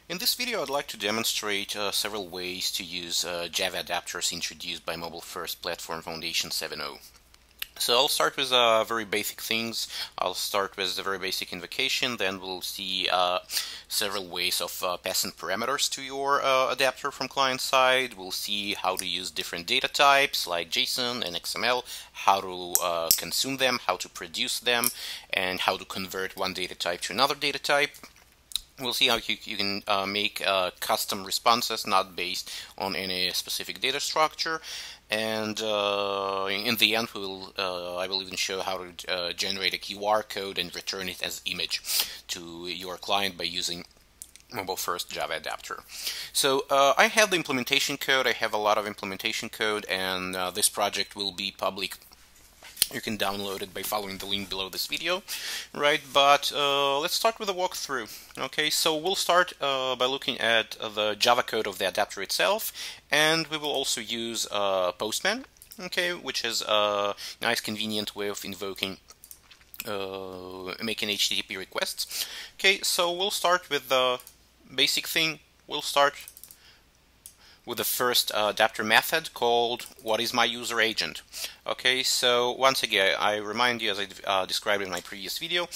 In this video, I'd like to demonstrate several ways to use Java adapters introduced by MobileFirst Platform Foundation 7.0. So I'll start with very basic things. I'll start with the very basic invocation, then we'll see several ways of passing parameters to your adapter from client side. We'll see how to use different data types like JSON and XML, how to consume them, how to produce them, and how to convert one data type to another data type. We'll see how you can make custom responses not based on any specific data structure, and in the end I will even show how to generate a QR code and return it as image to your client by using MobileFirst Java Adapter. So I have the implementation code. I have a lot of implementation code, and this project will be public. You can download it by following the link below this video, right? But let's start with a walkthrough. Okay, so we'll start by looking at the Java code of the adapter itself, and we will also use Postman, okay, which is a nice, convenient way of invoking, making HTTP requests. Okay, so we'll start with the basic thing. We'll start with the first adapter method called whatismyuserAgent. Okay, so once again, I remind you, as I described in my previous video,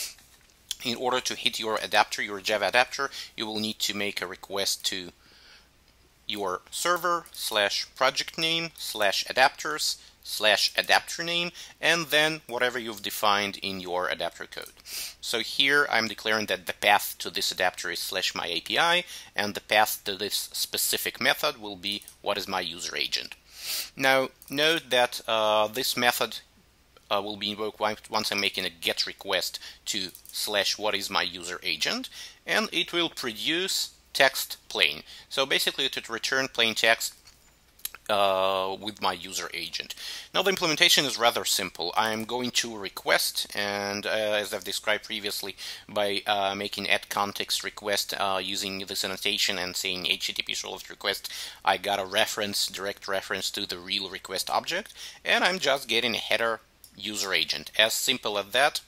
in order to hit your adapter, your Java adapter, you will need to make a request to your server /project name /adapters /adapter name, and then whatever you've defined in your adapter code. So here I'm declaring that the path to this adapter is /myAPI, and the path to this specific method will be whatismyuserAgent. Now note that this method will be invoked once I'm making a GET request to /whatismyuserAgent, and it will produce text plain. So basically it would return plain text with my user agent. Now the implementation is rather simple. I'm going to request, and as I've described previously, by making add context request using this annotation and saying HTTP select request, I got a reference, direct reference to the real request object, and I'm just getting a header user agent. As simple as that.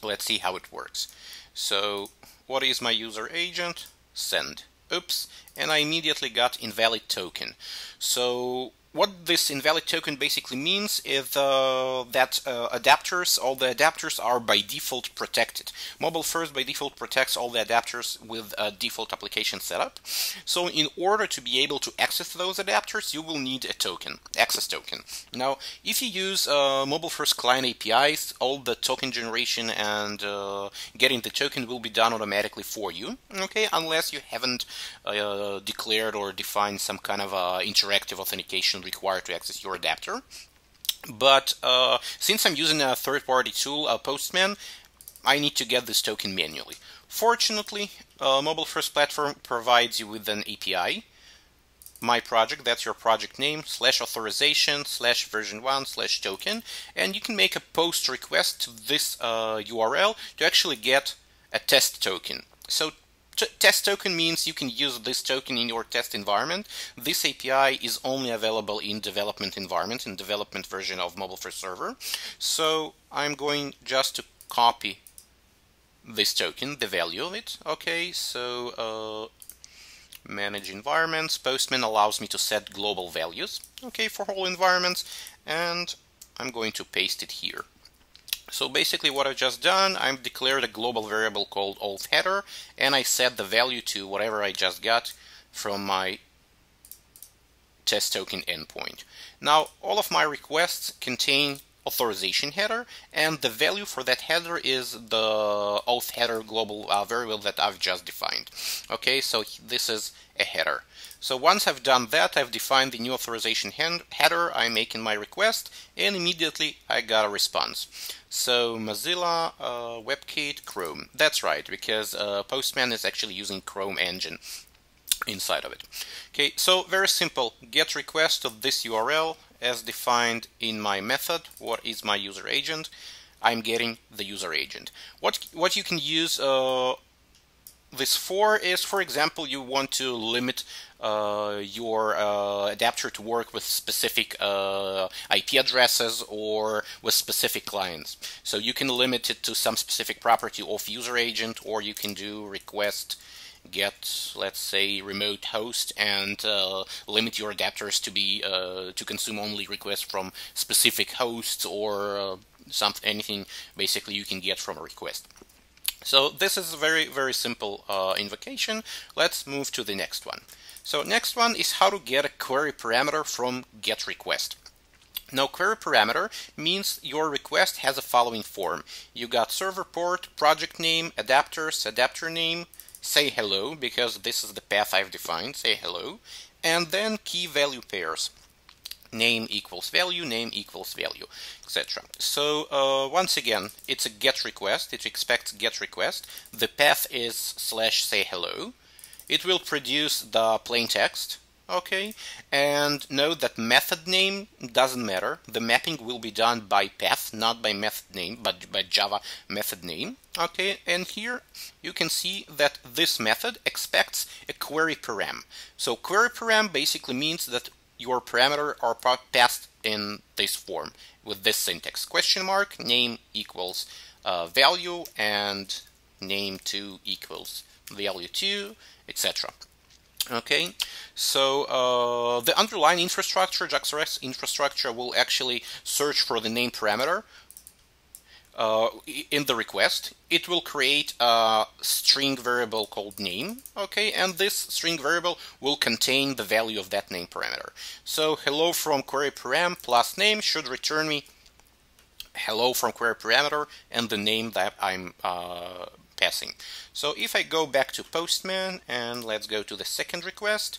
Let's see how it works. So what is my user agent? Send. Oops, and I immediately got invalid token. So what this invalid token basically means is that all the adapters are by default protected. MobileFirst by default protects all the adapters with a default application setup. So in order to be able to access those adapters, you will need a token, access token. Now, if you use MobileFirst client APIs, all the token generation and getting the token will be done automatically for you, okay, unless you haven't declared or defined some kind of interactive authentication required to access your adapter. But since I'm using a third-party tool, Postman, I need to get this token manually. Fortunately, MobileFirst platform provides you with an API. My project, that's your project name, /authorization /version1 /token, and you can make a post request to this URL to actually get a test token. So test token means you can use this token in your test environment. This API is only available in development environment, in development version of MobileFirst server. So I'm going just to copy this token, the value of it. Okay, so manage environments. Postman allows me to set global values, okay, for all environments, and I'm going to paste it here. So basically what I've just done, I've declared a global variable called auth header, and I set the value to whatever I just got from my test token endpoint. Now all of my requests contain authorization header, and the value for that header is the auth header global variable that I've just defined. Okay, so this is a header. So once I've done that, I've defined the new authorization header, I make in my request, and immediately I got a response. So Mozilla, WebKit, Chrome. That's right, because Postman is actually using Chrome engine inside of it. Okay, so very simple. Get request of this URL as defined in my method. What is my user agent? I'm getting the user agent. What you can use this for is, for example, you want to limit your adapter to work with specific IP addresses or with specific clients. So you can limit it to some specific property of user agent, or you can do request get, let's say, remote host and limit your adapters to be to consume only requests from specific hosts or anything basically you can get from a request. So this is a very simple invocation. Let's move to the next one. So next one is how to get a query parameter from getRequest. Now, query parameter means your request has a following form. You got server port, project name, adapters, adapter name, say hello, because this is the path I've defined, say hello, and then key value pairs. Name equals value, name equals value, etc. So once again, it's a GET request. It expects GET request. The path is /say hello. It will produce the plain text. Okay, and note that method name doesn't matter. The mapping will be done by path, not by method name, but by Java method name. Okay, and here you can see that this method expects a query param. So query param basically means that your parameter are passed in this form with this syntax: question mark, name equals value, and name2 equals value2, etc. Okay, so the underlying infrastructure, JAX-RS infrastructure, will actually search for the name parameter in the request. It will create a string variable called name, okay, and this string variable will contain the value of that name parameter. So hello from query param plus name should return me hello from query parameter and the name that I'm passing. So if I go back to Postman and let's go to the second request,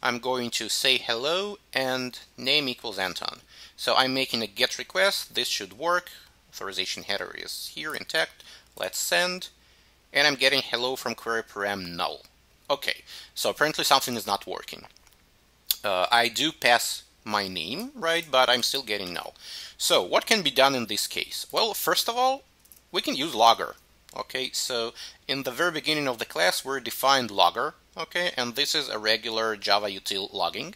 I'm going to say hello and name equals Anton. So I'm making a GET request. This should work. Authorization header is here intact. Let's send, and I'm getting hello from query param null. Okay, so apparently something is not working. I do pass my name, right, but I'm still getting null. So what can be done in this case? Well, first of all, we can use logger. Okay, so in the very beginning of the class we defined logger, okay, and this is a regular Java util logging.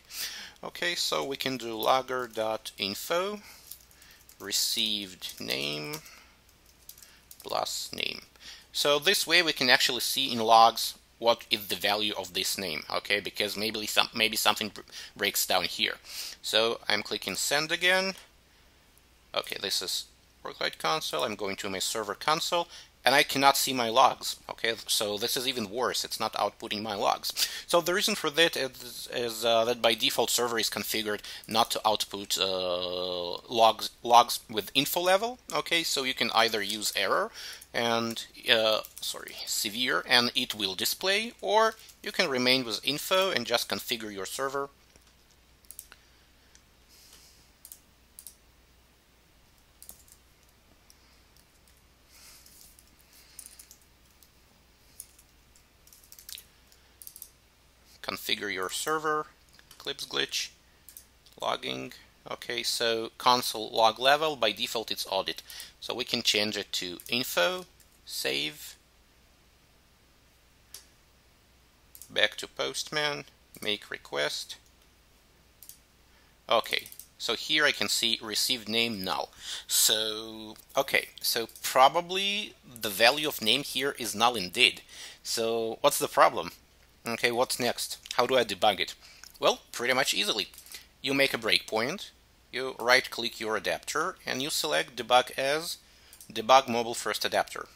Okay, so we can do logger.info received name plus name. So this way we can actually see in logs what is the value of this name, okay, because maybe something breaks down here. So I'm clicking send again. Okay, this is workload console. I'm going to my server console, and I cannot see my logs. Okay, so this is even worse. It's not outputting my logs. So the reason for that is that by default server is configured not to output logs with info level. Okay, so you can either use error and severe and it will display, or you can remain with info and just configure your server. Configure your server, Eclipse glitch, logging. Okay, so console log level, by default it's audit. So we can change it to info, save, back to Postman, make request. Okay, so here I can see received name null. So, okay, so probably the value of name here is null indeed. So what's the problem? Okay, what's next? How do I debug it? Well, pretty much easily. You make a breakpoint, you right-click your adapter, and you select debug as debug MobileFirst adapter.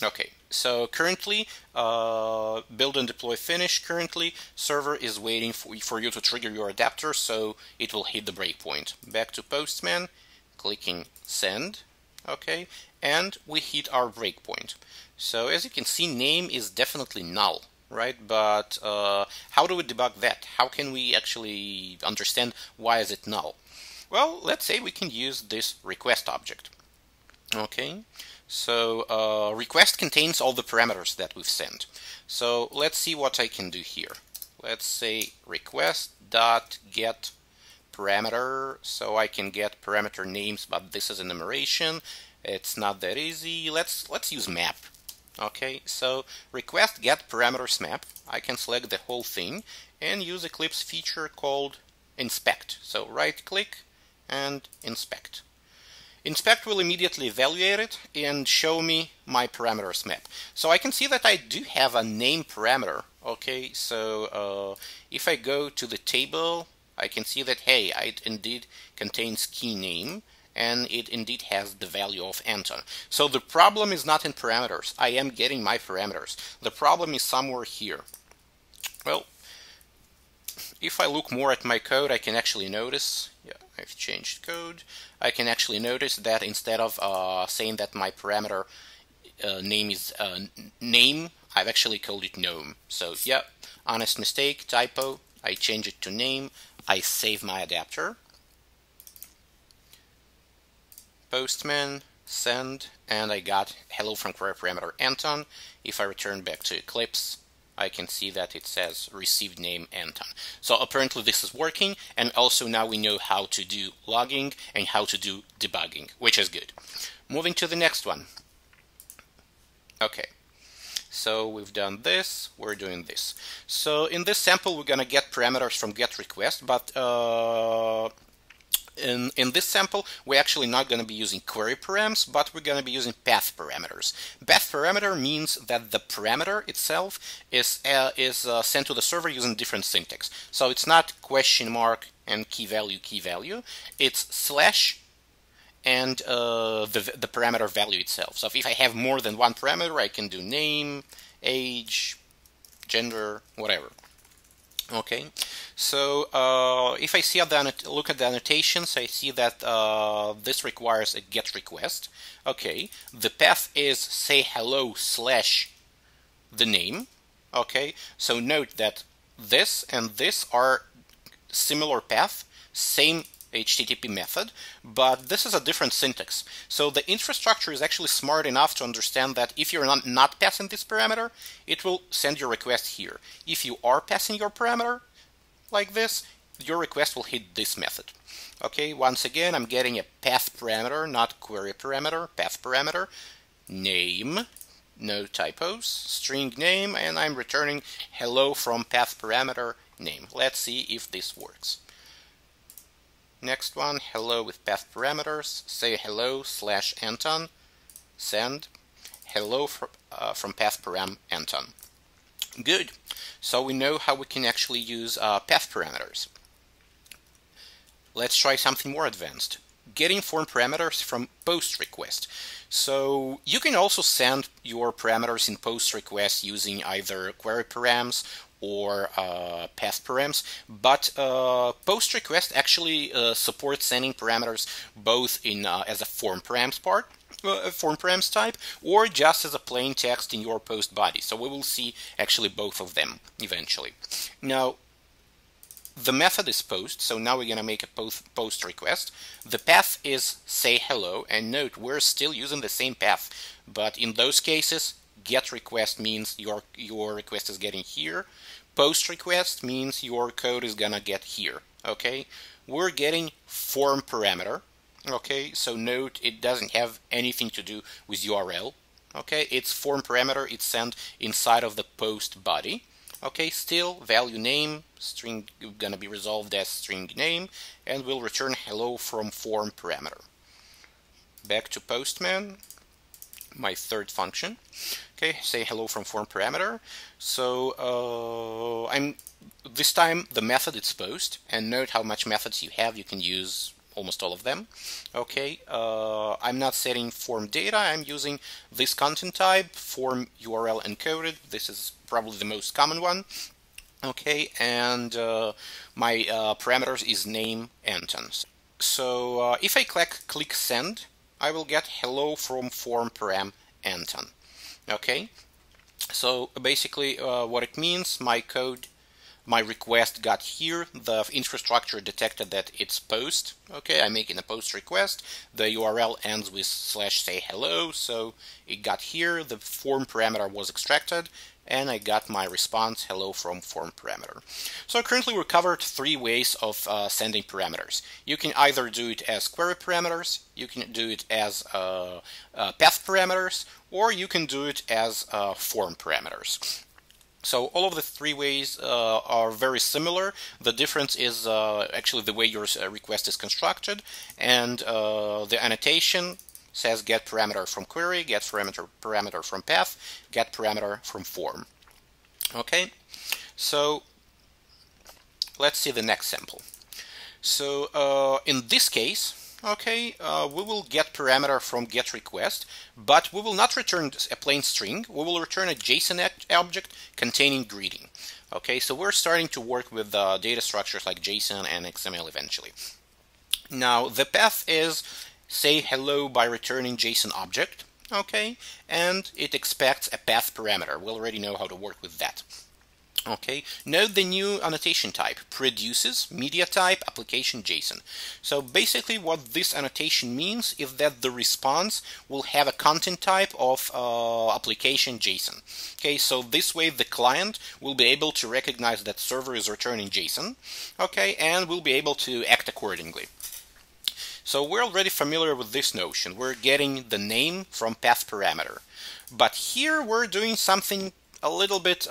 Okay, so currently, build and deploy finish. Currently, server is waiting for you to trigger your adapter, so it will hit the breakpoint. Back to Postman, clicking send. Okay, and we hit our breakpoint. So as you can see, name is definitely null, right? But how do we debug that? How can we actually understand why is it null? Well, let's say we can use this request object. Okay, so request contains all the parameters that we've sent. So let's see what I can do here. Let's say request.get parameter, so I can get parameter names, but this is an enumeration. It's not that easy. Let's use map. Okay, so request get parameters map. I can select the whole thing and use Eclipse feature called inspect. So right click and inspect. Inspect will immediately evaluate it and show me my parameters map. So I can see that I do have a name parameter. Okay, so if I go to the table, I can see that, hey, it indeed contains key name, and it indeed has the value of Anton. So the problem is not in parameters. I am getting my parameters. The problem is somewhere here. Well, if I look more at my code, I can actually notice, yeah, I've changed code. I can actually notice that instead of saying that my parameter name is name, I've actually called it gnome. So yeah, honest mistake, typo. I change it to name. I save my adapter. Postman, send, and I got hello from query parameter Anton. If I return back to Eclipse, I can see that it says received name Anton. So apparently this is working, and also now we know how to do logging and how to do debugging, which is good. Moving to the next one. Okay, so we've done this, we're doing this. So in this sample we're gonna get parameters from getRequest, but in this sample, we're actually not going to be using query params, but we're going to be using path parameters. Path parameter means that the parameter itself is sent to the server using different syntax. So it's not question mark and key value. It's slash and the parameter value itself. So if I have more than one parameter, I can do name, age, gender, whatever. Okay, so if I see look at the annotations, I see that this requires a get request. Okay, the path is say hello slash the name. Okay, so note that this and this are similar path, same HTTP method, but this is a different syntax. So the infrastructure is actually smart enough to understand that if you're not passing this parameter, it will send your request here. If you are passing your parameter like this, your request will hit this method. Okay, once again, I'm getting a path parameter, not query parameter, path parameter, name, no typos, string name, and I'm returning hello from path parameter name. Let's see if this works. Next one, hello with path parameters, say hello slash Anton, send, hello from path param Anton. Good, so we know how we can actually use path parameters. Let's try something more advanced. Getting form parameters from post request. So you can also send your parameters in post request using either query params or path params, but post request actually supports sending parameters both in as a form params form params type, or just as a plain text in your post body. So we will see actually both of them eventually. Now the method is post, so now we're going to make a post request. The path is say hello, and note we're still using the same path, but in those cases get request means your request is getting here. Post request means your code is gonna get here. Okay, we're getting form parameter. Okay, so note it doesn't have anything to do with URL. Okay, it's form parameter. It's sent inside of the post body. Okay, still value name string gonna be resolved as string name, and we'll return hello from form parameter. Back to Postman, my third function. Okay, say hello from form parameter. So this time the method is post, and note how much methods you have. You can use almost all of them. Okay, I'm not setting form data. I'm using this content type, form URL encoded. This is probably the most common one. Okay, and my parameters is name Anton. So if I click send, I will get hello from form param Anton. Okay, so basically what it means, my request got here, the infrastructure detected that it's post. Okay, I'm making a post request, the URL ends with /say hello, so it got here, the form parameter was extracted, and I got my response hello from form parameter. So currently we covered three ways of sending parameters. You can either do it as query parameters, you can do it as path parameters, or you can do it as form parameters. So all of the three ways are very similar. The difference is actually the way your request is constructed, and the annotation says get parameter from query, get parameter from path, get parameter from form. Okay, so let's see the next sample. So in this case, okay, we will get parameter from get request, but we will not return a plain string. We will return a JSON object containing greeting. Okay, so we're starting to work with data structures like JSON and XML eventually. Now the path is say hello by returning JSON object. Okay, and it expects a path parameter. We already know how to work with that. Okay, note the new annotation type, produces, media type, application JSON. So basically what this annotation means is that the response will have a content type of application JSON. Okay, so this way the client will be able to recognize that server is returning JSON, okay, and will be able to act accordingly. So we're already familiar with this notion. We're getting the name from path parameter. But here we're doing something a little bit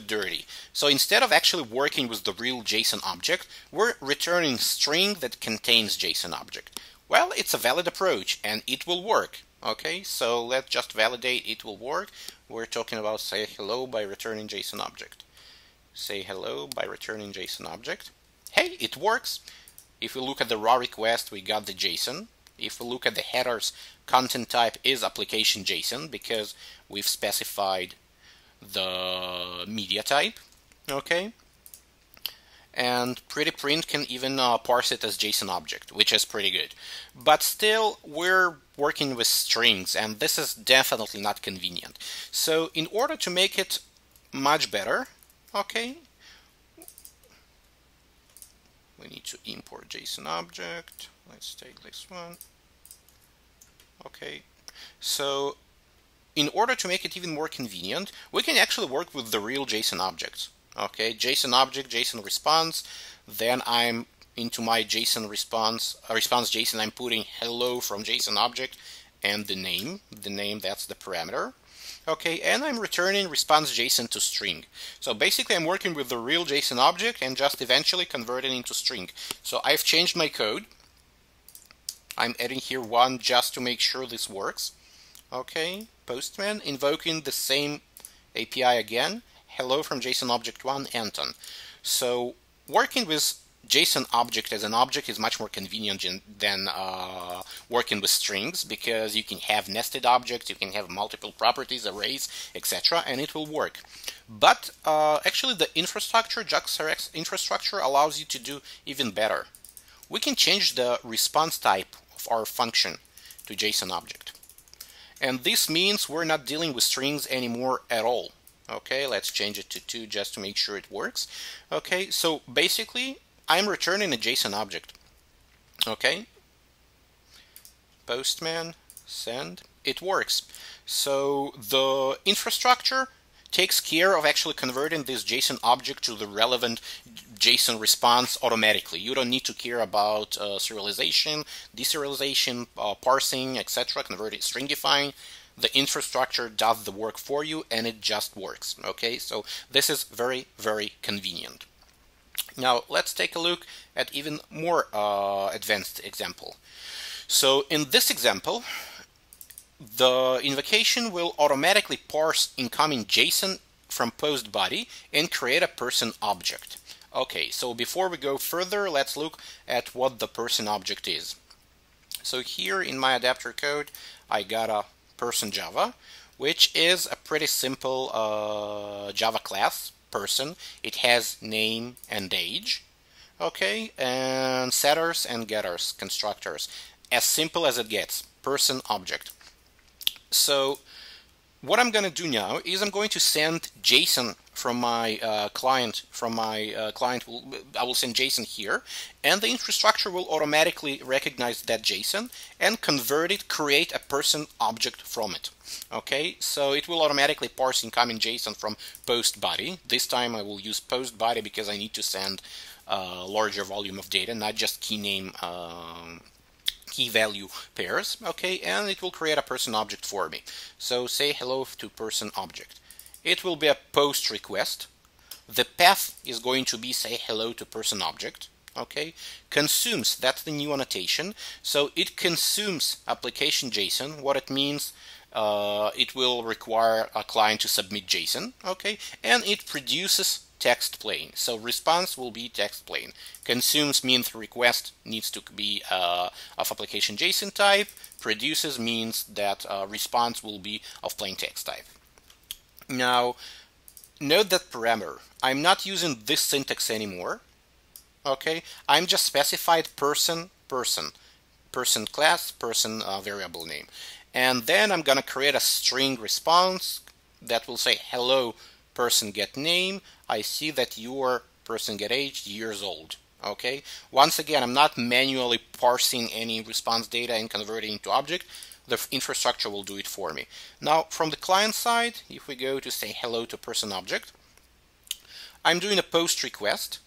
dirty. So instead of actually working with the real JSON object, we're returning string that contains JSON object. Well, it's a valid approach and it will work. Okay, so let's just validate it will work. We're talking about say hello by returning JSON object. Say hello by returning JSON object. Hey, it works. If we look at the raw request, we got the JSON. If we look at the headers, content type is application JSON because we've specified the media type, okay, and pretty print can even parse it as JSON object, which is pretty good. But still, we're working with strings, and this is definitely not convenient. So in order to make it much better, okay, we need to import JSON object. Let's take this one. Okay, so in order to make it even more convenient, we can actually work with the real JSON objects. Okay, JSON object, JSON response, then I'm into my JSON response JSON, I'm putting hello from JSON object and the name, that's the parameter. Okay, and I'm returning response JSON to string. So basically I'm working with the real JSON object and just eventually converting into string. So I've changed my code. I'm adding here one just to make sure this works. Okay, Postman, invoking the same API again, hello from JSON object 1, Anton. So working with JSON object as an object is much more convenient than working with strings, because you can have nested objects, you can have multiple properties, arrays, etc., and it will work. But actually the infrastructure, JAX infrastructure, allows you to do even better. We can change the response type of our function to JSON object. And this means we're not dealing with strings anymore at all. Okay, let's change it to 2 just to make sure it works. Okay, so basically I'm returning a JSON object. Okay, Postman, send, it works. So the infrastructure takes care of actually converting this JSON object to the relevant JSON response automatically. You don't need to care about serialization, deserialization, parsing, etc., converting, stringifying. The infrastructure does the work for you and it just works. Okay, so this is very, very convenient. Now let's take a look at even more advanced example. So in this example, the invocation will automatically parse incoming JSON from post body and create a person object. Okay, so before we go further, let's look at what the person object is. So here in my adapter code, I got a person Java, which is a pretty simple Java class, person. It has name and age, okay, and setters and getters, constructors. As simple as it gets, person object. So what I'm going to do now is I'm going to send JSON from my client. I will send JSON here, and the infrastructure will automatically recognize that JSON and convert it, create a person object from it. Okay, so it will automatically parse incoming JSON from post body. This time I will use post body because I need to send a larger volume of data, not just key name key value pairs. Okay, and it will create a person object for me. So say hello to person object. It will be a post request. The path is going to be say hello to person object. Okay, consumes, that's the new annotation. So it consumes application JSON. What it means, it will require a client to submit JSON. Okay, and it produces text plain. So response will be text plain. Consumes means request needs to be of application JSON type. Produces means that response will be of plain text type. Now, note that parameter. I'm not using this syntax anymore. Okay, I'm just specified person class, person variable name. And then I'm gonna create a string response that will say hello person get name. I see that your person get age years old. Okay, once again, I'm not manually parsing any response data and converting into object. The infrastructure will do it for me. Now, from the client side, if we go to say hello to person object, I'm doing a post request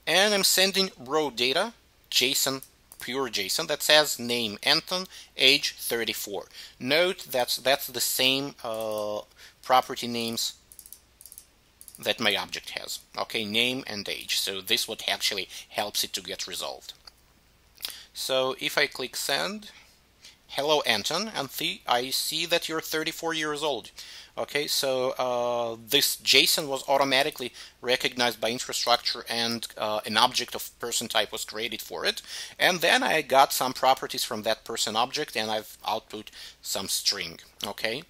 and I'm sending raw data, JSON, pure JSON, that says name Anton, age 34. Note that's the same property names that my object has. Okay, name and age. So this what actually helps it to get resolved. So if I click send, hello Anton, and I see that you're 34 years old. Okay, so this JSON was automatically recognized by infrastructure and an object of person type was created for it. And then I got some properties from that person object and I've output some string. Okay.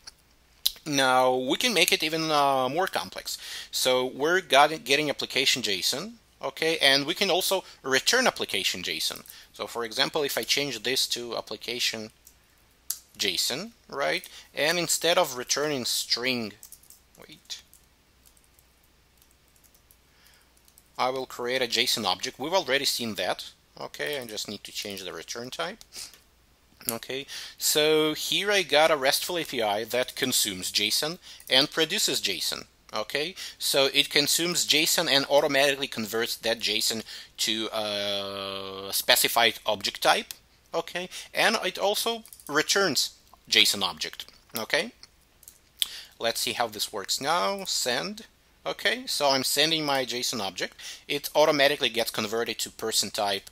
Now we can make it even more complex. So we're getting application JSON. Okay, and we can also return application JSON. So for example, if I change this to application JSON, right? And instead of returning string, I will create a JSON object. We've already seen that. Okay, I just need to change the return type. Okay, so here I got a RESTful API that consumes JSON and produces JSON. Okay, so it consumes JSON and automatically converts that JSON to a specified object type. Okay, and it also returns JSON object. Okay, let's see how this works now. Send. Okay, so I'm sending my JSON object. It automatically gets converted to person type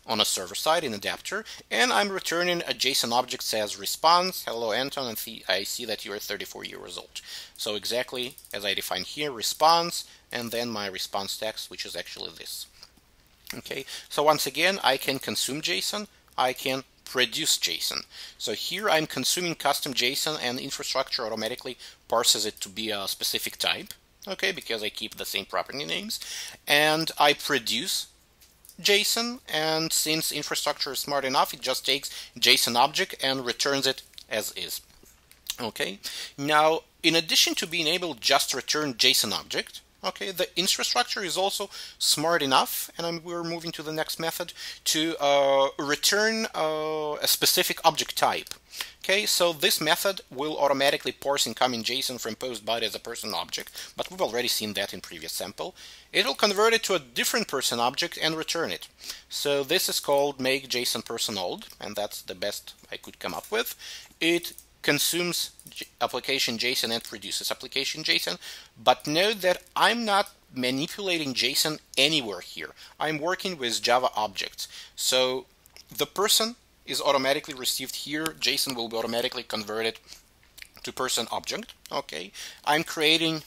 on a server side in adapter, and I'm returning a JSON object says response, hello Anton, and I see that you are 34 years old. So exactly as I defined here, response, and then my response text, which is actually this. Okay, so once again, I can consume JSON, I can produce JSON. So here I'm consuming custom JSON and infrastructure automatically parses it to be a specific type, okay, because I keep the same property names, and I produce JSON, and since infrastructure is smart enough, it just takes JSON object and returns it as is. Okay, now in addition to being able to just return JSON object, okay, the infrastructure is also smart enough, and we're moving to the next method, to return a specific object type. Okay, so this method will automatically parse incoming JSON from post body as a person object, but we've already seen that in previous sample. It will convert it to a different person object and return it. So this is called make JSON person old, and that's the best I could come up with. It consumes application JSON and produces application JSON, but note that I'm not manipulating JSON anywhere here. I'm working with Java objects. So the person is automatically received here. JSON will be automatically converted to person object. Okay, I'm creating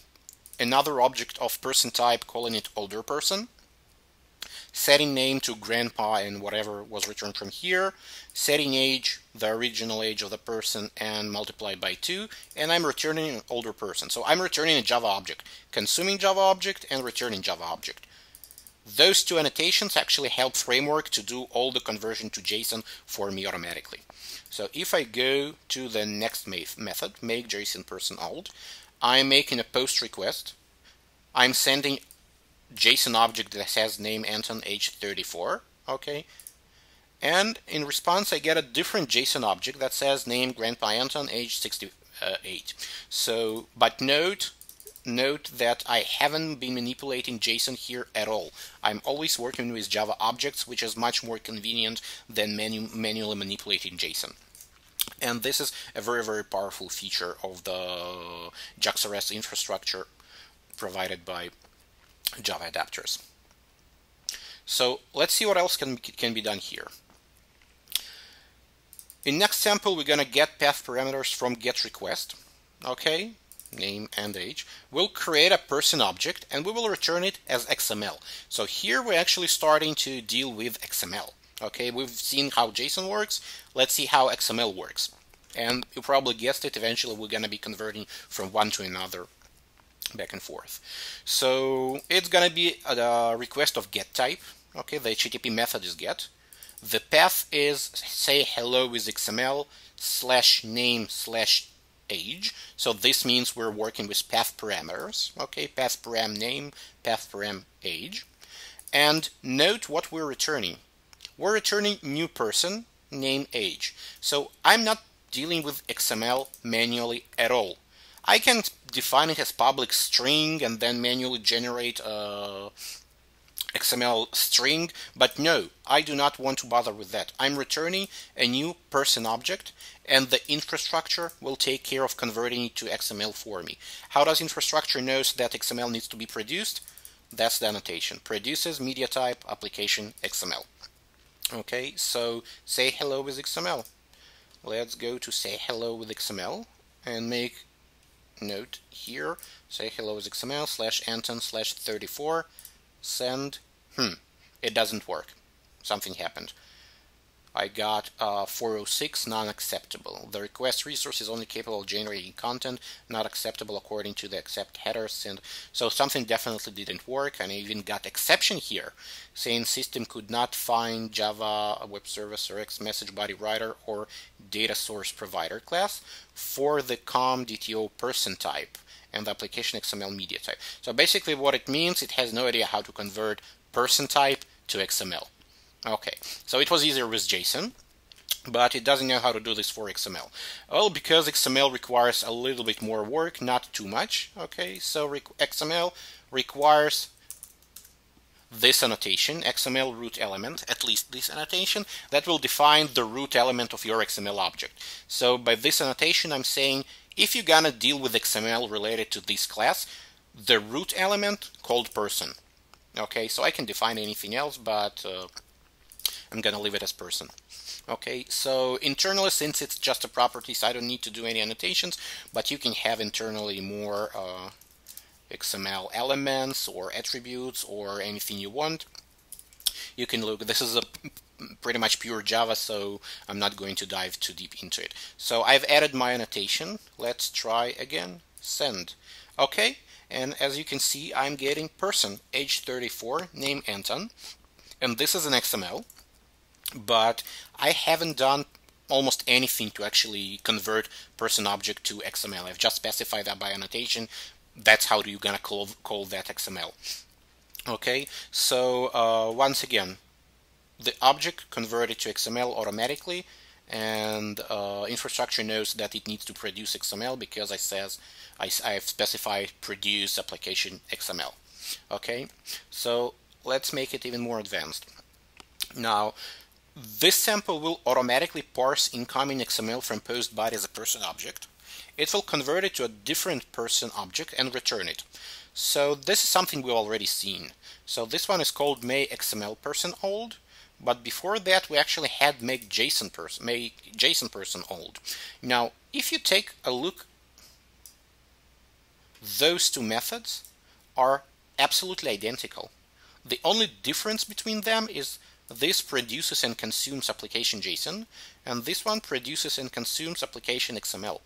another object of person type, calling it older person, setting name to grandpa and whatever was returned from here, setting age, the original age of the person, and multiplied by 2, and I'm returning an older person. So I'm returning a Java object, consuming Java object and returning Java object. Those two annotations actually help framework to do all the conversion to JSON for me automatically. So if I go to the next method, make JSON person old, I'm making a post request. I'm sending JSON object that has name Anton, age 34. Okay, and in response I get a different JSON object that says name grandpa Anton, age 68. So, but note that I haven't been manipulating JSON here at all. I'm always working with Java objects, which is much more convenient than manually manipulating JSON. And this is a very, very powerful feature of the JAX-RS infrastructure provided by Java Adapters. So let's see what else can be done here. In next sample, we're going to get path parameters from getRequest. Okay, name and age. We'll create a person object and we will return it as XML. So here we're actually starting to deal with XML. Okay, we've seen how JSON works. Let's see how XML works. And you probably guessed it, eventually we're going to be converting from one to another back and forth. So it's going to be a request of get type. Okay, the HTTP method is get. The path is say hello with XML /name/age. So this means we're working with path parameters. Okay, path param name, path param age. And note what we're returning. We're returning new person, name, age. So I'm not dealing with XML manually at all. I can define it as public string and then manually generate a XML string, but no, I do not want to bother with that. I'm returning a new person object and the infrastructure will take care of converting it to XML for me. How does infrastructure knows that XML needs to be produced? That's the annotation. Produces media type application XML. Okay, so say hello with XML. Let's go to say hello with XML and make note here. Say hello with XML /Anton/34. Send. It doesn't work. Something happened. I got 406 non-acceptable. The request resource is only capable of generating content, not acceptable according to the accept headers. And so something definitely didn't work. And I even got exception here, saying system could not find Java Web Service or X message body writer or data source provider class for the com.dto person type and the application XML media type. So basically what it means, it has no idea how to convert person type to XML. Okay, so it was easier with JSON, but it doesn't know how to do this for XML. Well, because XML requires a little bit more work, not too much. Okay, so XML requires this annotation, XML root element, at least this annotation, that will define the root element of your XML object. So by this annotation, I'm saying if you're gonna deal with XML related to this class, the root element called person. Okay, so I can define anything else, but I'm gonna leave it as person. Okay, so internally, since it's just a property, so I don't need to do any annotations, but you can have internally more XML elements or attributes or anything you want. You can look, this is a pretty much pure Java, so I'm not going to dive too deep into it. So I've added my annotation. Let's try again. Send. Okay, and as you can see, I'm getting person, age 34, name Anton, and this is an XML, but I haven't done almost anything to actually convert person object to XML. I've just specified that by annotation. That's how you're gonna call that XML. Okay, so once again, the object converted to XML automatically, and infrastructure knows that it needs to produce XML because I've specified produce application XML. Okay, so let's make it even more advanced. Now, this sample will automatically parse incoming XML from post body as a person object. It will convert it to a different person object and return it. So this is something we've already seen. So this one is called make XML person old, but before that we actually had make JSON person old. Now, if you take a look, those two methods are absolutely identical. The only difference between them is this produces and consumes application JSON, and this one produces and consumes application XML.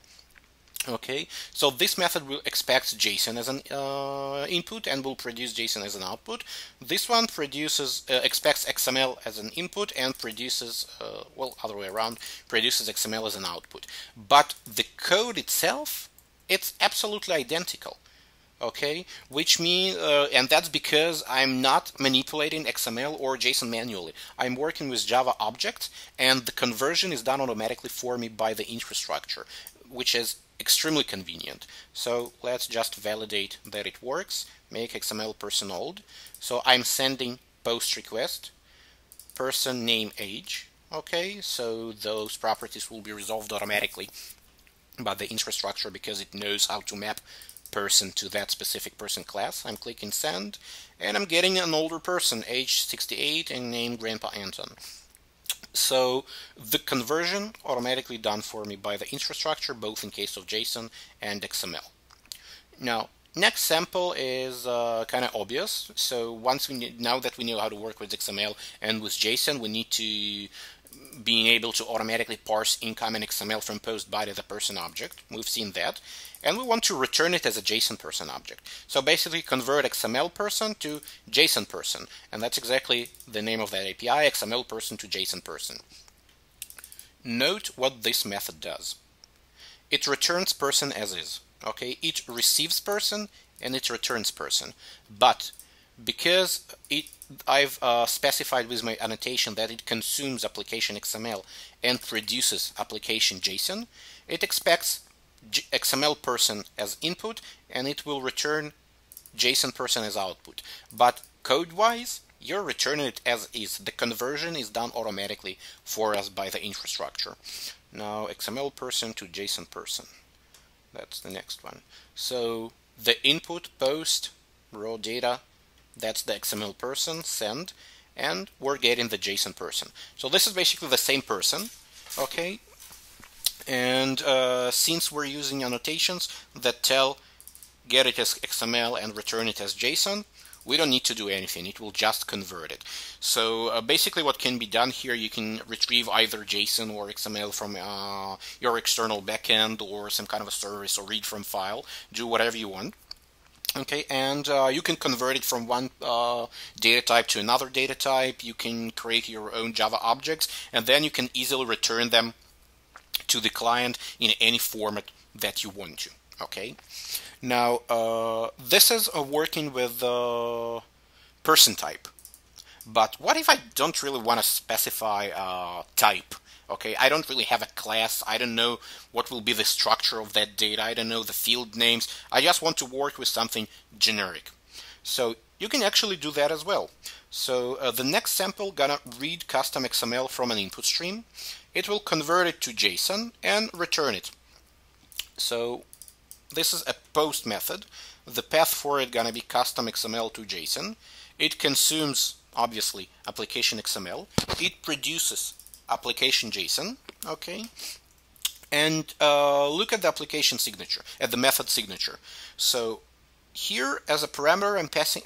Okay, so this method will expect JSON as an input and will produce JSON as an output. This one expects XML as an input and produces, well, other way around, produces XML as an output. But the code itself, it's absolutely identical. Okay, which means, and that's because I'm not manipulating XML or JSON manually. I'm working with Java objects, and the conversion is done automatically for me by the infrastructure, which is extremely convenient. So let's just validate that it works. Make XML person old. So I'm sending post request person name age. Okay, so those properties will be resolved automatically by the infrastructure because it knows how to map person to that specific person class. I'm clicking send, and I'm getting an older person, age 68 and named Grandpa Anton. So the conversion automatically done for me by the infrastructure, both in case of JSON and XML. Now, next sample is kind of obvious. So now that we know how to work with XML and with JSON, we need to being able to automatically parse incoming XML from post body the person object. We've seen that. And we want to return it as a JSON person object. So basically convert XML person to JSON person. And that's exactly the name of that API, XML person to JSON person. Note what this method does. It returns person as is. Okay, it receives person and it returns person. But because I've specified with my annotation that it consumes application XML and produces application JSON, it expects XML person as input and it will return JSON person as output. But code-wise, you're returning it as is. The conversion is done automatically for us by the infrastructure. Now XML person to JSON person. That's the next one. So the input post raw data, that's the XML person, send, and we're getting the JSON person. So this is basically the same person, okay? And since we're using annotations that tell get it as XML and return it as JSON, we don't need to do anything. It will just convert it. So basically what can be done here, you can retrieve either JSON or XML from your external backend or some kind of a service, or read from file, do whatever you want. Okay, and you can convert it from one data type to another data type. You can create your own Java objects, and then you can easily return them to the client in any format that you want to. Okay, now this is working with person type. But what if I don't really want to specify type? Okay, I don't really have a class. I don't know what will be the structure of that data. I don't know the field names. I just want to work with something generic. So you can actually do that as well. So the next sample gonna read custom XML from an input stream. It will convert it to JSON and return it. So this is a post method. The path for it gonna be custom XML to JSON. It consumes, obviously, application XML. It produces application JSON, okay, and look at the application signature, at the method signature. So here, as a parameter,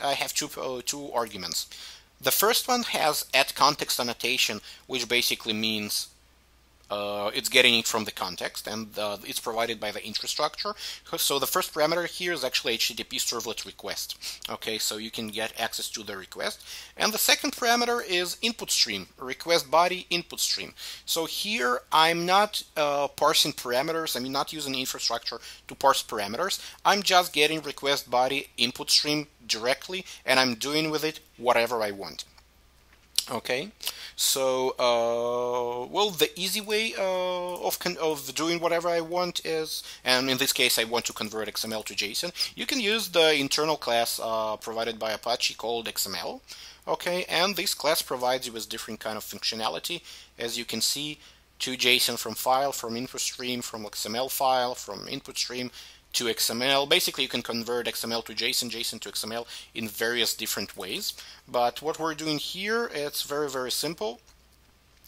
I have two arguments. The first one has @context annotation, which basically means it's getting it from the context, and it's provided by the infrastructure. So the first parameter here is actually HTTP servlet request. Okay, so you can get access to the request. And the second parameter is input stream, request body input stream. So here I'm not parsing parameters. I'm not using infrastructure to parse parameters. I'm just getting request body input stream directly, and I'm doing with it whatever I want. Okay, so well, the easy way of doing whatever I want is, and in this case I want to convert XML to JSON, you can use the internal class provided by Apache called XML. Okay, and this class provides you with different kind of functionality, as you can see, to JSON from file, from input stream, from XML file, from input stream to XML. Basically, you can convert XML to JSON, JSON to XML in various different ways. But what we're doing here, it's very, very simple.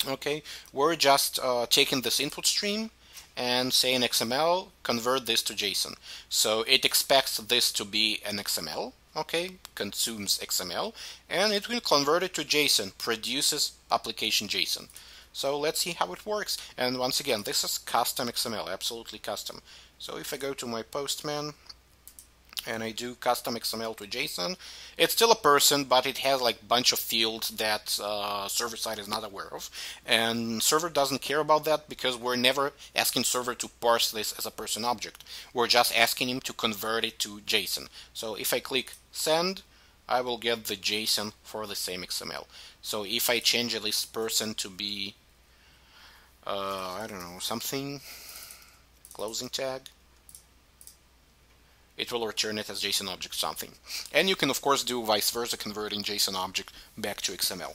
Okay, we're just taking this input stream and saying XML, convert this to JSON. So it expects this to be an XML, okay, consumes XML, and it will convert it to JSON, produces application JSON. So let's see how it works. And once again, this is custom XML, absolutely custom. So if I go to my Postman and I do custom XML to JSON, it's still a person, but it has like a bunch of fields that server side is not aware of. And server doesn't care about that because we're never asking server to parse this as a person object. We're just asking him to convert it to JSON. So if I click send, I will get the JSON for the same XML. So if I change this person to be, I don't know, something, closing tag, it will return it as JSON object something. And you can of course do vice versa, converting JSON object back to XML.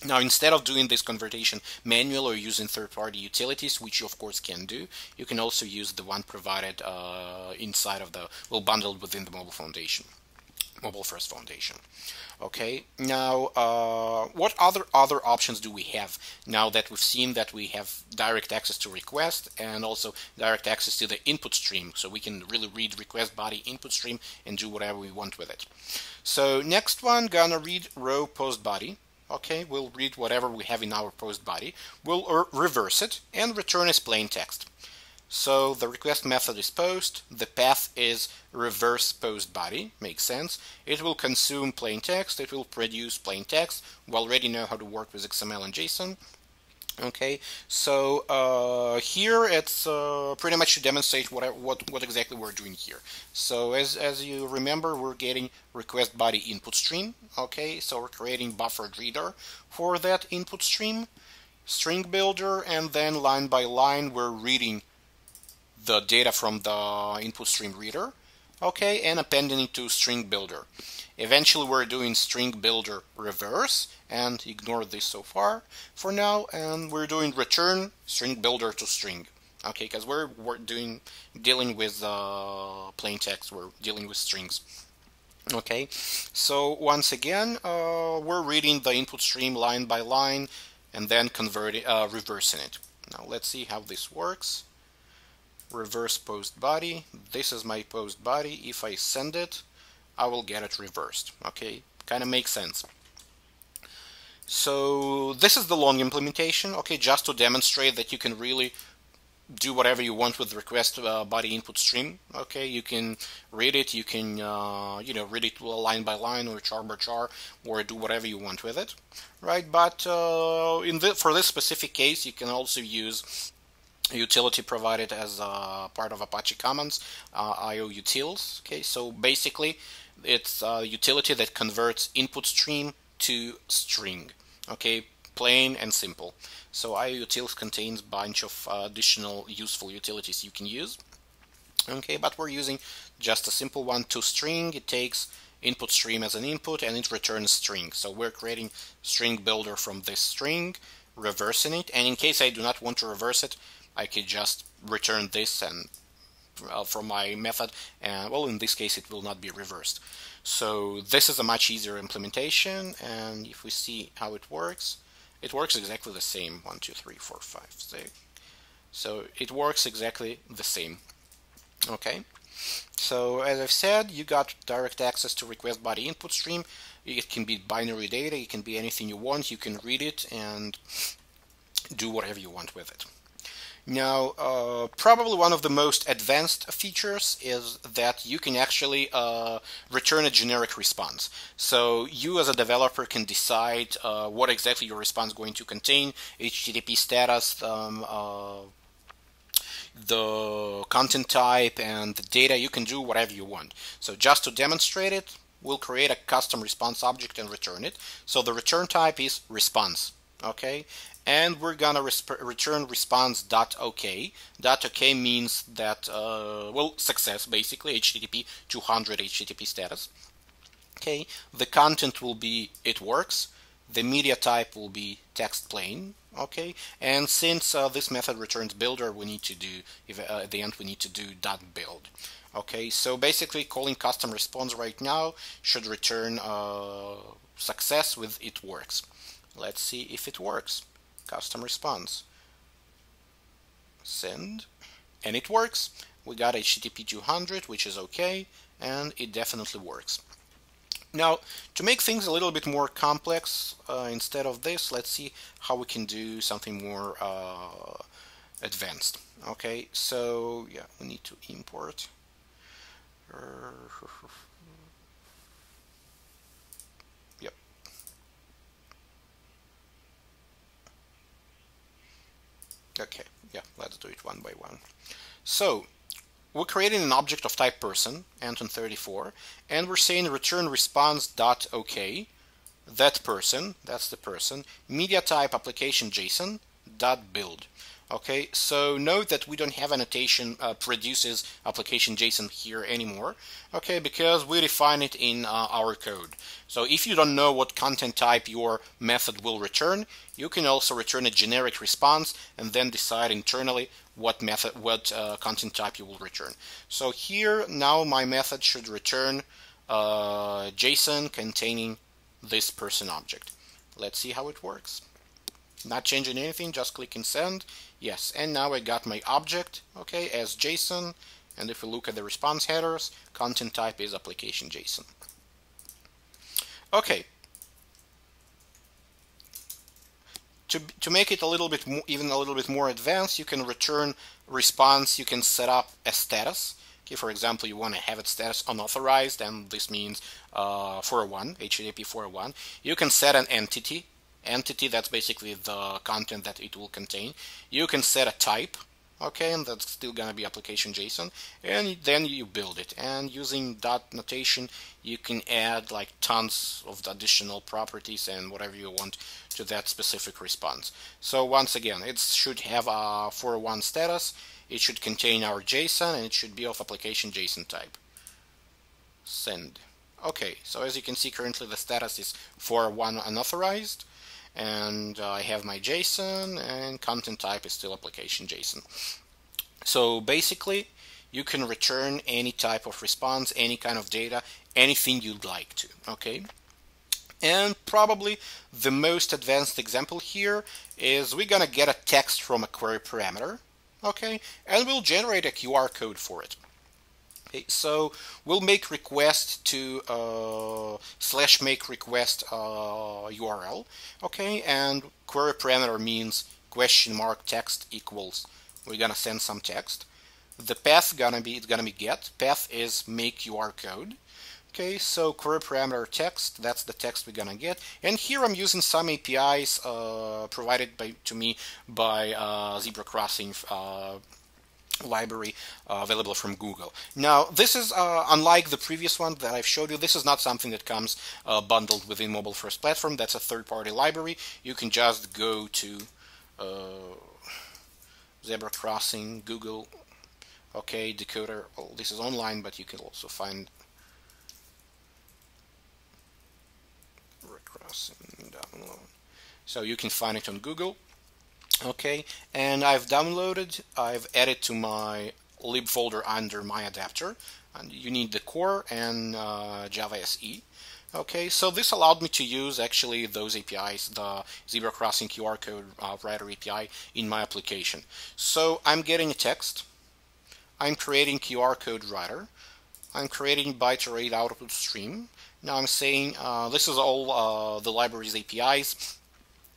Now, instead of doing this conversion manual or using third-party utilities, which you of course can do, you can also use the one provided inside of the, well, bundled within the MobileFirst Foundation. Okay, now what other options do we have now that we've seen that we have direct access to request and also direct access to the input stream, so we can really read request body input stream and do whatever we want with it. So next one, gonna read row post body. Okay, we'll read whatever we have in our post body, we'll reverse it and return as plain text. So the request method is post, the path is reverse post body, makes sense. It will consume plain text, it will produce plain text. We already know how to work with XML and JSON. Okay, so here it's pretty much to demonstrate what exactly we're doing here. So as you remember, we're getting request body input stream. Okay, so we're creating buffered reader for that input stream, string builder, and then line by line we're reading the data from the input stream reader. Okay, and appending it to string builder. Eventually we're doing string builder reverse, and ignore this so far for now, and we're doing return string builder to string. Okay, because we're dealing with plain text, we're dealing with strings. Okay, so once again we're reading the input stream line by line and then reversing it. Now let's see how this works. Reverse post body. This is my post body. If I send it, I will get it reversed. Okay, kind of makes sense. So this is the long implementation. Okay, just to demonstrate that you can really do whatever you want with the request body input stream. Okay, you can read it. You can read it line by line or char by char, or do whatever you want with it, right? But for this specific case, you can also use utility provided as part of Apache Commons, IO utils. Okay, so basically it's a utility that converts input stream to string. Okay, plain and simple. So IO utils contains a bunch of additional useful utilities you can use. Okay, but we're using just a simple one, to string. It takes input stream as an input and it returns string. So we're creating string builder from this string, reversing it, and in case I do not want to reverse it, I could just return this and from my method, and well, in this case it will not be reversed. So this is a much easier implementation, and if we see how it works exactly the same. 1 2 3 4 5 6. So it works exactly the same. Okay, so as I've said, you got direct access to request body input stream. It can be binary data, it can be anything you want. You can read it and do whatever you want with it. Now, probably one of the most advanced features is that you can actually return a generic response. So you as a developer can decide what exactly your response is going to contain, HTTP status, the content type, and the data. You can do whatever you want. So just to demonstrate it, we'll create a custom response object and return it. So the return type is response. Okay, and we're gonna return response.ok. .ok means that well, success, basically, HTTP 200 HTTP status. Okay, the content will be it works. The media type will be text plain. Okay, and since this method returns builder, we need to do at the end we need to do .build. Okay, so basically calling custom response right now should return success with it works. Let's see if it works. Custom response. Send. And it works. We got HTTP 200, which is okay, and it definitely works. Now, to make things a little bit more complex, instead of this, let's see how we can do something more advanced. Okay, so yeah, we need to import. Yep. Okay, yeah, let's do it one by one. So, we're creating an object of type person, Anton34, and we're saying return response.ok, that person, that's the person, media type application JSON, .build. Okay, so note that we don't have annotation produces application JSON here anymore, okay, because we define it in our code. So if you don't know what content type your method will return, you can also return a generic response and then decide internally what content type you will return. So here now my method should return JSON containing this person object. Let's see how it works. Not changing anything, just clicking send. Yes, and now I got my object, okay, as JSON. And if we look at the response headers, content type is application JSON. Okay. To make it a little bit more, even a little bit more advanced, you can return response. You can set up a status. Okay, for example, you want to have its status unauthorized, and this means 401, HTTP 401. You can set an entity. That's basically the content that it will contain. You can set a type, okay, and that's still gonna be application JSON, and then you build it. And using dot notation, you can add like tons of additional properties and whatever you want to that specific response. So once again, it should have a 401 status. It should contain our JSON, and it should be of application JSON type. Send. Okay, so as you can see, currently the status is 401 unauthorized. And I have my JSON, and content type is still application JSON. So basically, you can return any type of response, any kind of data, anything you'd like to, okay? And probably the most advanced example here is we're gonna get a text from a query parameter, okay? And we'll generate a QR code for it. Okay, so we'll make request to /make request URL, okay, and query parameter means question mark text equals, we're gonna send some text. The path it's gonna be get. Path is make QR code. Okay, so query parameter text, that's the text we're gonna get. And here I'm using some APIs provided to me by Zebra Crossing library available from Google. Now, this is unlike the previous one that I've showed you. This is not something that comes bundled within MobileFirst platform. That's a third-party library. You can just go to Zebra Crossing, Google, okay, decoder. Well, this is online, but you can also find Zebra Crossing download. So you can find it on Google. Okay, and I've added to my lib folder under my adapter, and you need the core and Java SE. Okay, so this allowed me to use actually those APIs, the Zebra Crossing QR code writer API in my application. So I'm getting a text, I'm creating QR code writer, I'm creating byte array output stream. Now I'm saying this is all the library's APIs.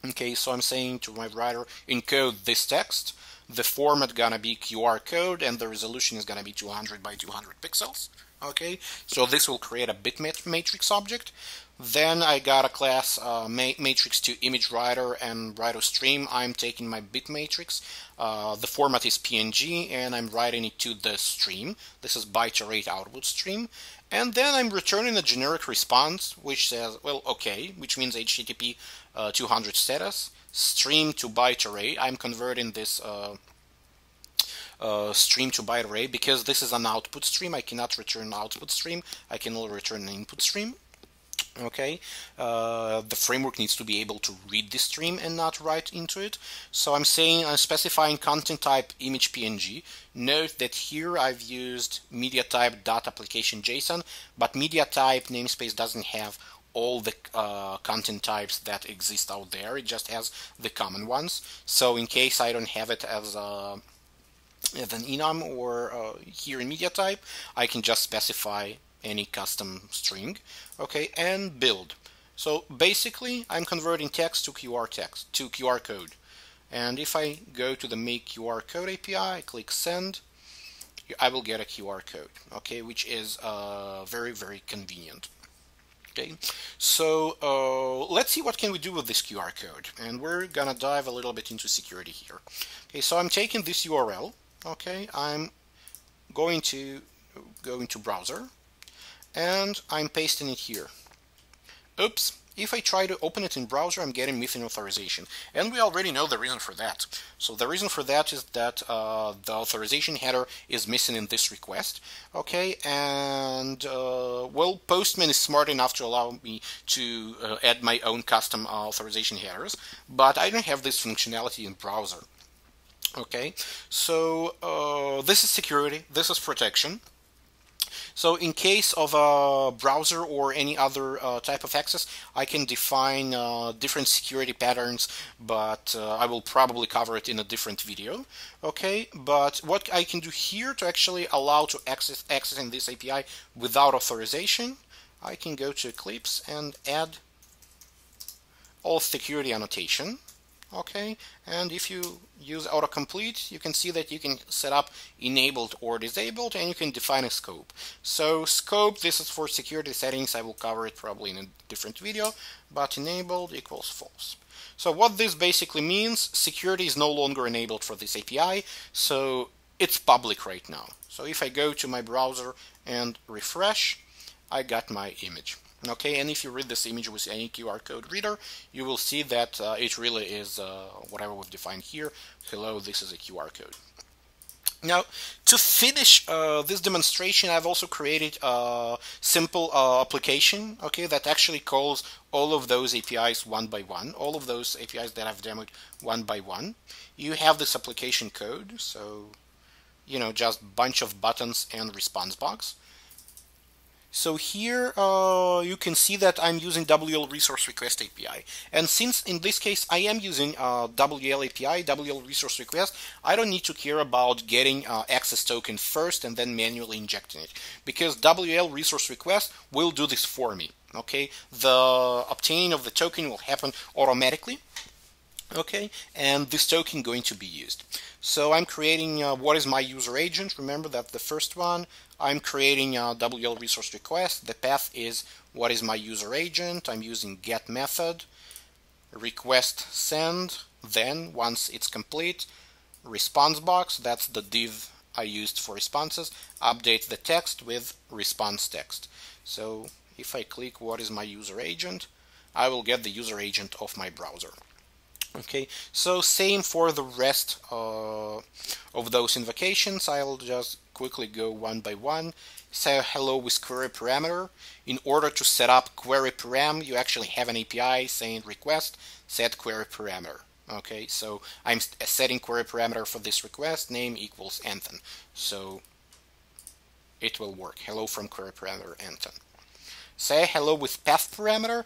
Okay, so I'm saying to my writer, encode this text. The format gonna be QR code, and the resolution is gonna be 200 by 200 pixels. Okay, so this will create a bit matrix object. Then I got a class matrix to image writer and writer stream. I'm taking my bit matrix. The format is PNG, and I'm writing it to the stream. This is byte array output stream. And then I'm returning a generic response which says, well, okay, which means HTTP 200 status, stream to byte array. I'm converting this stream to byte array because this is an output stream. I cannot return output stream. I can only return an input stream. Okay, the framework needs to be able to read this stream and not write into it. So I'm specifying content type image PNG. Note that here I've used media type dot application JSON, but media type namespace doesn't have all the content types that exist out there. It just has the common ones. So in case I don't have it as an enum or here in media type, I can just specify any custom string, okay, and build. So basically, I'm converting text to QR code. And if I go to the make QR code API, I click send, I will get a QR code, okay, which is very, very convenient. Okay, so let's see what can we do with this QR code, and we're gonna dive a little bit into security here. Okay, so I'm taking this URL. Okay, I'm going to go into browser, and I'm pasting it here. Oops, if I try to open it in browser, I'm getting missing authorization. And we already know the reason for that. So the reason for that is that the authorization header is missing in this request. Okay, and well, Postman is smart enough to allow me to add my own custom authorization headers, but I don't have this functionality in browser. Okay, so this is security, this is protection. So in case of a browser or any other type of access, I can define different security patterns, but I will probably cover it in a different video. Okay, but what I can do here to actually allow to accessing this API without authorization, I can go to Eclipse and add all security annotation. Okay, and if you use autocomplete, you can see that you can set up enabled or disabled, and you can define a scope. So scope, this is for security settings. I will cover it probably in a different video, but enabled equals false. So what this basically means, security is no longer enabled for this API, so it's public right now. So if I go to my browser and refresh, I got my image. Okay, and if you read this image with any QR code reader, you will see that it really is whatever we've defined here. Hello, this is a QR code. Now, to finish this demonstration, I've also created a simple application, okay, that actually calls all of those APIs one by one, all of those APIs that I've demoed one by one. You have this application code, so, you know, just a bunch of buttons and response box. So here you can see that I'm using WL Resource Request API. And since in this case I am using WL API, WL Resource Request, I don't need to care about getting access token first and then manually injecting it, because WL Resource Request will do this for me. Okay, the obtaining of the token will happen automatically. Okay, and this token going to be used. So I'm creating what is my user agent. Remember that the first one, I'm creating a WL resource request. The path is what is my user agent. I'm using get method, request send, then once it's complete, response box, that's the div I used for responses, update the text with response text. So if I click what is my user agent, I will get the user agent of my browser. Okay, so same for the rest of those invocations. I'll just quickly go one by one. Say hello with query parameter. In order to set up query param, you actually have an API saying request set query parameter. Okay, so I'm setting query parameter for this request, name equals Anton. So it will work. Hello from query parameter Anton. Say hello with path parameter.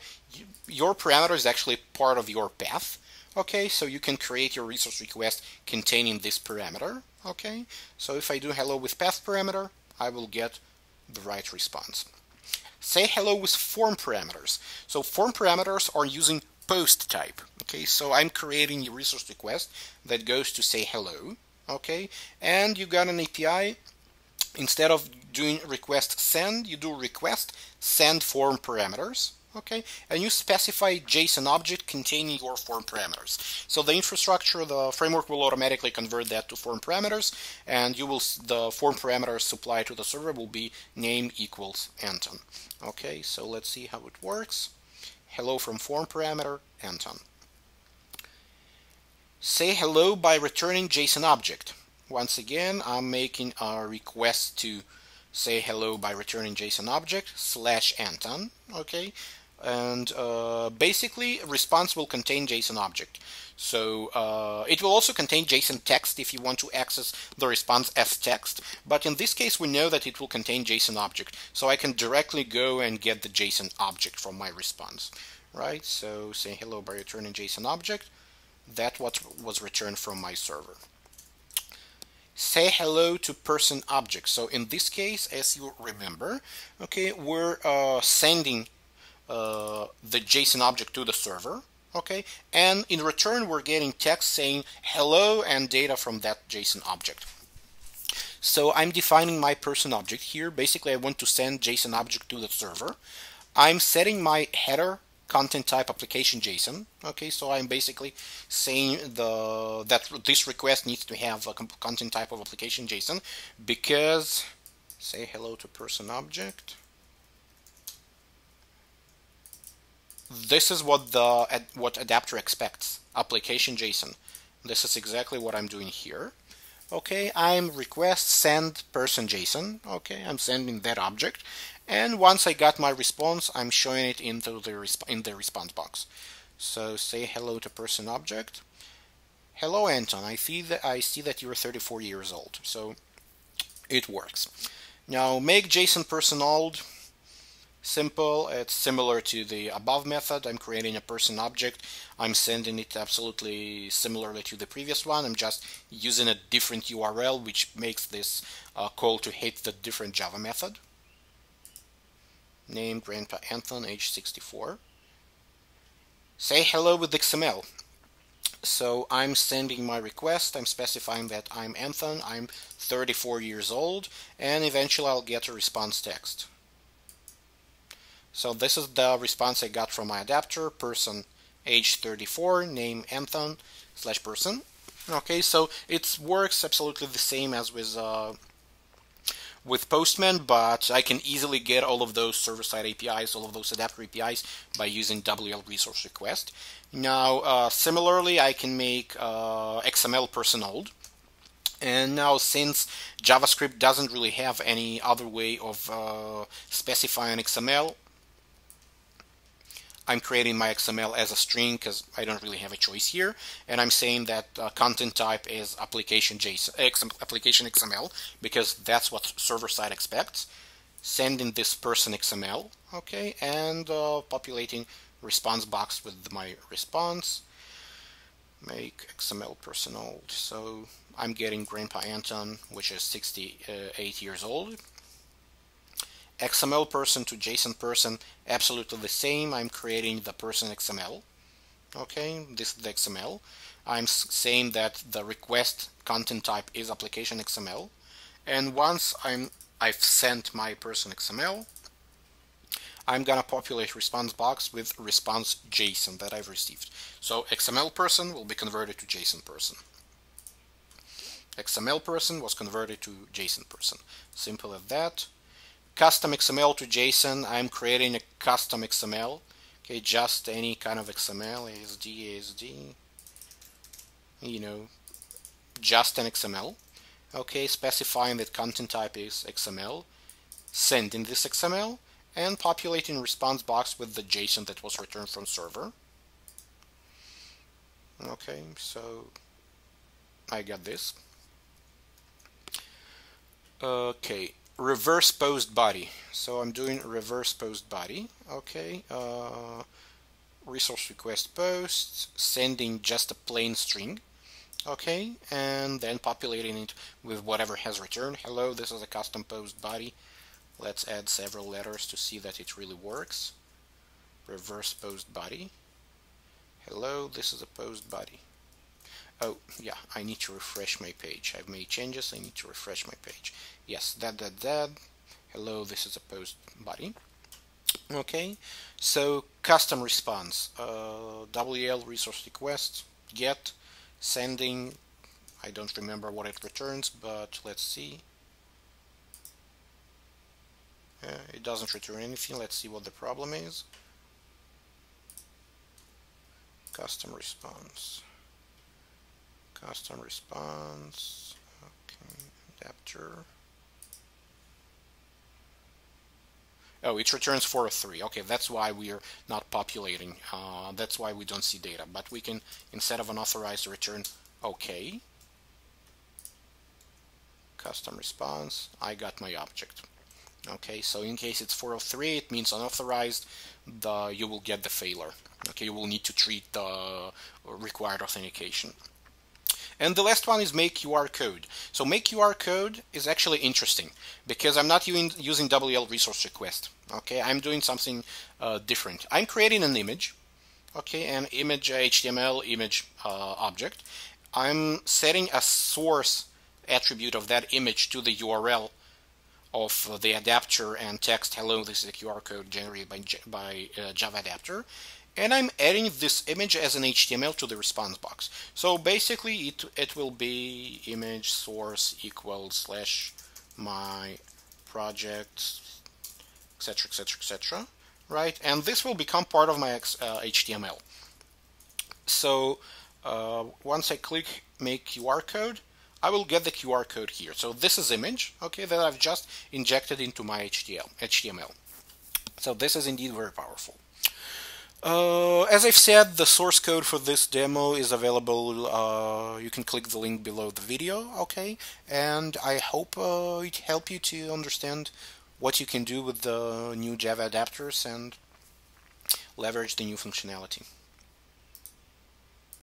Your parameter is actually part of your path. Okay, so you can create your resource request containing this parameter. Okay, so if I do hello with path parameter, I will get the right response. Say hello with form parameters. So form parameters are using post type. Okay, so I'm creating a resource request that goes to say hello. Okay, and you got an API. Instead of doing request send, you do request send form parameters. Okay, and you specify JSON object containing your form parameters. So the infrastructure, the framework will automatically convert that to form parameters, and you will the form parameters supplied to the server will be name equals Anton. Okay, so let's see how it works. Hello from form parameter Anton. Say hello by returning JSON object. Once again, I'm making a request to say hello by returning JSON object /Anton. Okay. And basically, response will contain JSON object. So it will also contain JSON text if you want to access the response as text. But in this case, we know that it will contain JSON object. So I can directly go and get the JSON object from my response. Right? So say hello by returning JSON object. That's what was returned from my server. Say hello to person object. So in this case, as you remember, okay, we're sending the JSON object to the server, okay, and in return we're getting text saying hello and data from that JSON object. So I'm defining my person object here. Basically I want to send JSON object to the server. I'm setting my header content type application JSON. Okay, so I'm basically saying that this request needs to have a content type of application JSON, because say hello to person object. this is what adapter expects, application JSON. This is exactly what I'm doing here. Okay, I'm request send person JSON. Okay, I'm sending that object, and once I got my response, I'm showing it into the response box. So say hello to person object. Hello Anton, I see that you're 34 years old. So it works. Now make JSON person old. Simple. It's similar to the above method. I'm creating a person object. I'm sending it absolutely similarly to the previous one. I'm just using a different URL, which makes this call to hit the different Java method. Name Grandpa Anton, age 64. Say hello with XML. So I'm sending my request. I'm specifying that I'm Anton. I'm 34 years old, and eventually I'll get a response text. So this is the response I got from my adapter, person age 34, name Anton / person. Okay, so it works absolutely the same as with Postman, but I can easily get all of those server-side APIs, all of those adapter APIs by using WL resource request. Now, similarly, I can make XML person old. And now, since JavaScript doesn't really have any other way of specifying XML, I'm creating my XML as a string because I don't really have a choice here, and I'm saying that content type is application XML because that's what server side expects. Sending this person XML, okay, and populating response box with my response. Make XML person old. So I'm getting Grandpa Anton, which is 68 years old. XML person to JSON person, absolutely the same. I'm creating the person XML. Okay, this is the XML. I'm saying that the request content type is application XML. And once I've sent my person XML, I'm gonna populate response box with response JSON that I've received. So XML person will be converted to JSON person. XML person was converted to JSON person. Simple as that. Custom XML to JSON, I'm creating a custom XML. Okay, just any kind of XML, ASD, you know, just an XML. Okay, specifying that content type is XML, sending this XML, and populating response box with the JSON that was returned from server. Okay, so I got this. Okay. Reverse post body. So I'm doing reverse post body. Okay. Resource request post, sending just a plain string. Okay, and then populating it with whatever has returned. Hello, this is a custom post body. Let's add several letters to see that it really works. Reverse post body. Hello, this is a post body. Oh, yeah, I need to refresh my page. I've made changes, I need to refresh my page. Yes, that. Hello, this is a post body. Okay, so custom response. WL resource request, get, sending. I don't remember what it returns, but let's see. It doesn't return anything. Let's see what the problem is. Custom response. Custom response, okay, adapter. Oh, it returns 403. Okay, that's why we are not populating. That's why we don't see data. But we can, instead of unauthorized, return OK. Custom response. I got my object. Okay, so in case it's 403, it means unauthorized. You will get the failure. Okay, you will need to treat the required authentication. And the last one is make QR code. So make QR code is actually interesting because I'm not using WL resource request. Okay, I'm doing something different. I'm creating an image. Okay, an image HTML image object. I'm setting a source attribute of that image to the URL of the adapter and text. Hello, this is a QR code generated by Java Adapter. And I'm adding this image as an HTML to the response box. So basically it will be image source equals / my project, etc., etc., etc. right? And this will become part of my HTML. So once I click make QR code, I will get the QR code here. So this is image, okay, that I've just injected into my HTML. So this is indeed very powerful. As I've said, the source code for this demo is available. You can click the link below the video, okay? And I hope it helped you to understand what you can do with the new Java adapters and leverage the new functionality.